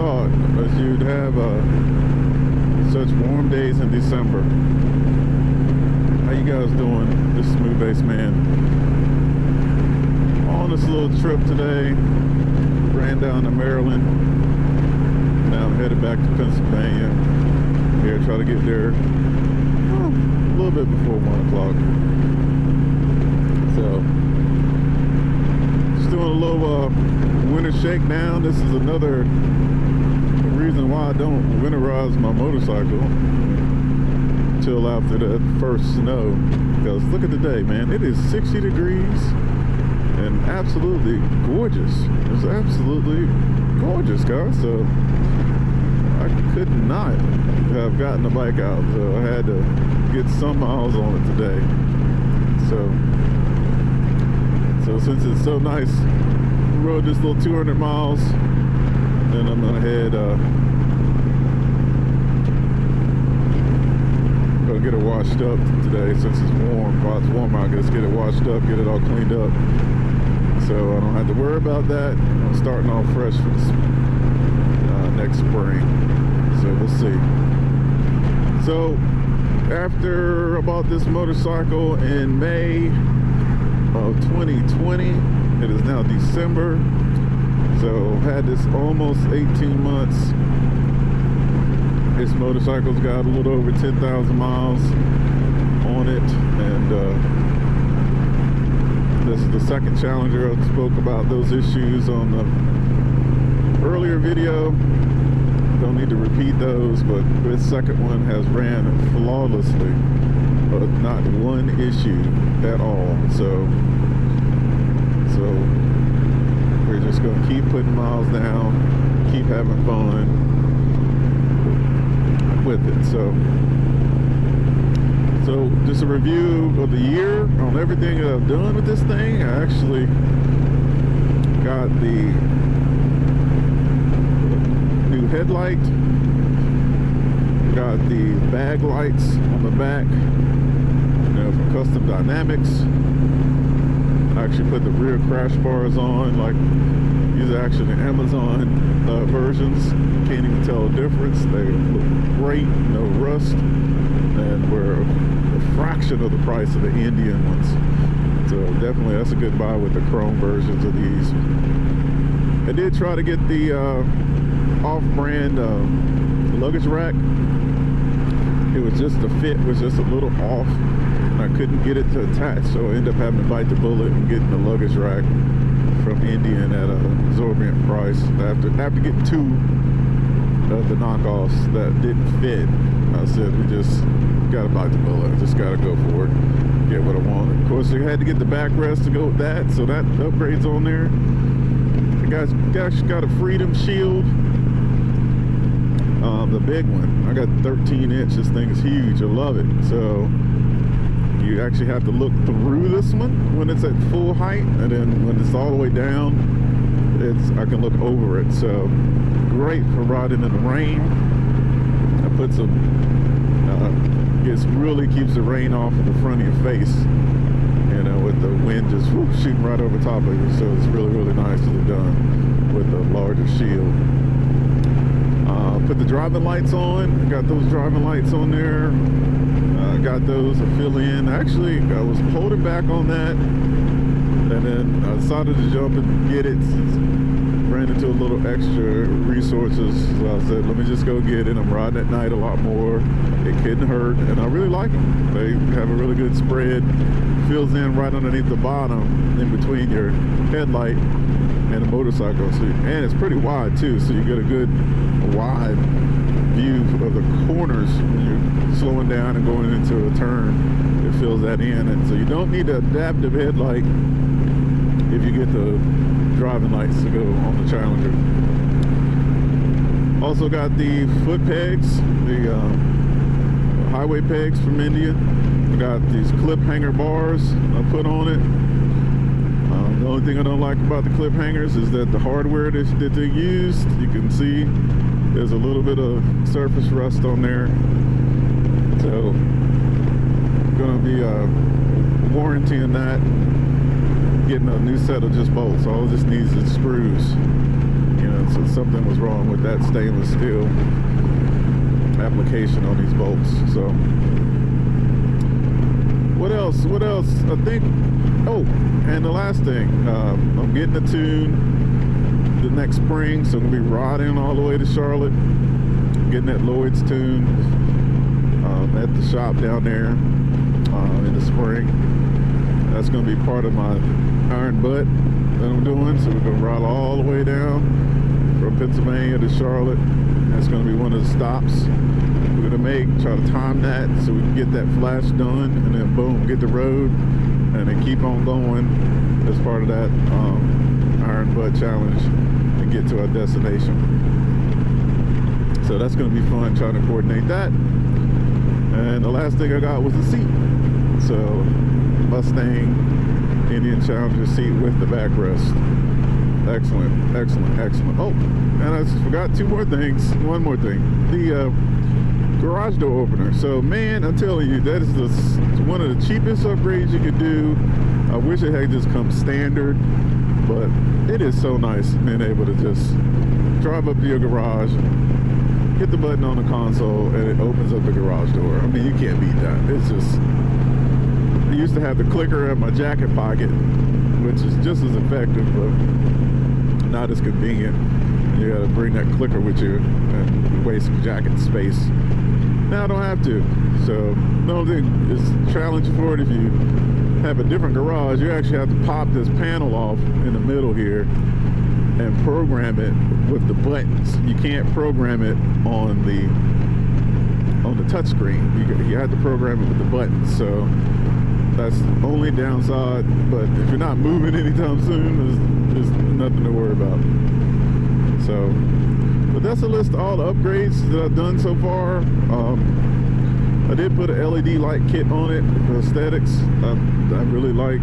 thought that you'd have such warm days in December. How you guys doing? This is Smooth Bass Man. On this little trip today, ran down to Maryland. Now I'm headed back to Pennsylvania. Here, try to get there a little bit before 1 o'clock. So, just doing a little winter shakedown. This is another reason why I don't winterize my motorcycle until after the first snow. Because look at the day, man. It is 60 degrees and absolutely gorgeous. It's absolutely gorgeous, guys. So I could not have gotten the bike out, so I had to get some miles on it today. So since it's so nice, we rode this little 200 miles. Then I'm gonna head gonna get it washed up today since it's warm. While it's warm, I'll just get it washed up, get it all cleaned up, so I don't have to worry about that. I'm starting off fresh for this next spring, so we'll see. So after I bought this motorcycle in May of 2020, it is now December. So had this almost 18 months. This motorcycle's got a little over 10,000 miles on it, and this is the second Challenger. I spoke about those issues on the earlier video. Don't need to repeat those, but this second one has ran flawlessly, but not one issue at all. So we're just going to keep putting miles down, keep having fun with it. So just a review of the year on everything that I've done with this thing. I actually got the new headlight, got the bag lights on the back, from Custom Dynamics. I actually put the rear crash bars on. Like, these are actually the Amazon versions. Can't even tell the difference. They look great, no rust, and were a fraction of the price of the Indian ones. So definitely that's a good buy with the chrome versions of these. I did try to get the off-brand luggage rack. It was just, the fit was just a little off. I couldn't get it to attach, so I ended up having to bite the bullet and getting the luggage rack from Indian at an exorbitant price. After getting two of the knockoffs that didn't fit, I said we just gotta bite the bullet. I just gotta go for it, get what I wanted. Of course, I had to get the backrest to go with that, so that upgrade's on there. The guys got a Freedom Shield, the big one. I got 13-inch. This thing is huge. I love it. So you actually have to look through this one when it's at full height, and then when it's all the way down, I can look over it. So great for riding in the rain. I put some, really keeps the rain off of the front of your face, with the wind just shooting right over top of you. So it's really, really nicely done with the larger shield. Put the driving lights on. Got those driving lights on there. Got those to fill in. Actually, I was holding back on that, and then I decided to jump and get it. Ran into a little extra resources, so I said, let me just go get it. I'm riding at night a lot more. It couldn't hurt, and I really like them. They have a really good spread. Fills in right underneath the bottom, in between your headlight and the motorcycle. So, and it's pretty wide too, so you get a good wide view of the corners when you're slowing down and going into a turn. It fills that in, and so you don't need the adaptive headlight if you get the driving lights to go on the Challenger. Also got the foot pegs, the highway pegs from India. I got these KLIPHANGER bars I put on it. The only thing I don't like about the KLIPHANGERs is that the hardware that they used, you can see there's a little bit of surface rust on there. So I'm gonna be warrantying that, getting a new set of just bolts. All it just needs is screws, So something was wrong with that stainless steel application on these bolts. So what else? I think, oh, and the last thing, I'm getting a tune the next spring, so I'm gonna be riding all the way to Charlotte, getting that Lloyd's tune at the shop down there in the spring. That's gonna be part of my iron butt that I'm doing. So we're gonna ride all the way down from Pennsylvania to Charlotte. That's gonna be one of the stops we're gonna try to time that so we can get that flash done, and then boom, get the road, and then keep on going as part of that iron butt challenge and get to our destination. So that's gonna be fun trying to coordinate that. And the last thing I got was the seat. So Mustang Indian Challenger seat with the backrest. Excellent, excellent, excellent. Oh, and I just forgot one more thing. The garage door opener. So man, I'm telling you, that is one of the cheapest upgrades you could do. I wish it had just come standard, but it is so nice being able to just drive up to your garage, hit the button on the console, and it opens up the garage door. I mean, you can't beat that. It's just, I used to have the clicker in my jacket pocket, which is just as effective, but not as convenient. You gotta bring that clicker with you and waste some jacket space. Now I don't have to. So the only thing is challenge for it, if you have a different garage, you actually have to pop this panel off in the middle here and program it with the buttons. You can't program it on the touch screen. You have to program it with the buttons. So that's the only downside. But if you're not moving anytime soon, there's nothing to worry about. So, but that's a list of all the upgrades that I've done so far. I did put an LED light kit on it for aesthetics. I really like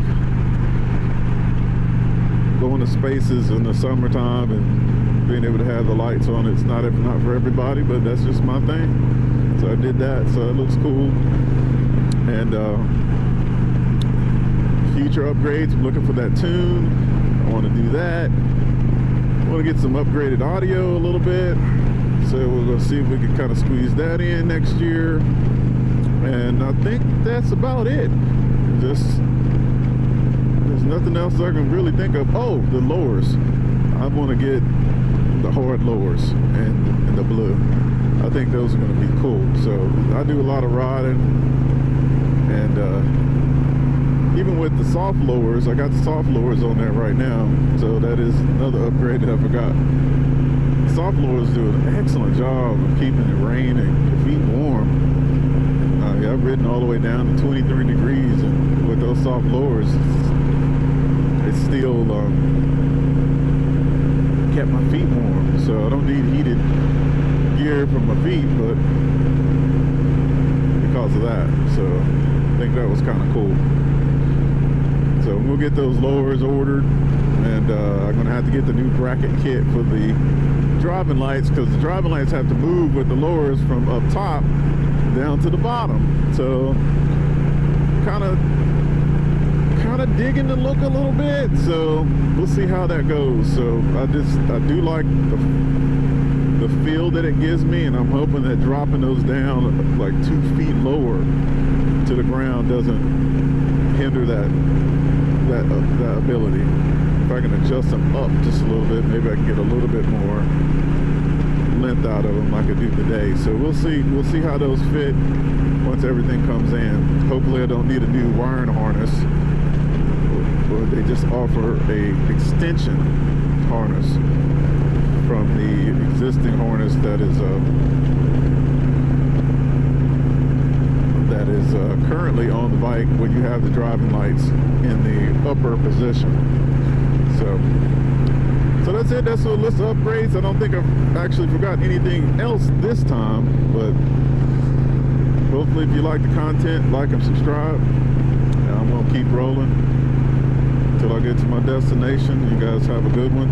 going to spaces in the summertime and being able to have the lights on. It's not for everybody, but that's just my thing. So I did that, so it looks cool. And future upgrades, I'm looking for that tune. I want to do that. I want to get some upgraded audio a little bit. So we're going to see if we can kind of squeeze that in next year. And I think that's about it. There's nothing else I can really think of. Oh, the lowers. I want to get the hard lowers and the blue. I think those are going to be cool. So I do a lot of riding, and even with the soft lowers, I got the soft lowers on there right now. So that is another upgrade that I forgot. The soft lowers do an excellent job of keeping the rain and your feet warm. Yeah, I've ridden all the way down to 23 degrees, and with those soft lowers, it's still kept my feet warm. So I don't need heated gear for my feet, but because of that. So I think that was kind of cool. So we'll get those lowers ordered, and I'm gonna have to get the new bracket kit for the driving lights, because the driving lights have to move with the lowers from up top down to the bottom. So kind of digging the look a little bit. So we'll see how that goes. So I do like the feel that it gives me, and I'm hoping that dropping those down like 2 feet lower to the ground doesn't hinder that ability. If I can adjust them up just a little bit, maybe I can get a little bit more length out of them like I do today. So we'll see how those fit once everything comes in. Hopefully I don't need a new wiring harness, or they just offer a extension harness from the existing harness that is currently on the bike when you have the driving lights in the upper position. So that's it. That's a list of upgrades. I don't think I've actually forgot anything else this time, but hopefully if you like the content, like and subscribe. And I'm gonna keep rolling until I get to my destination. You guys have a good one.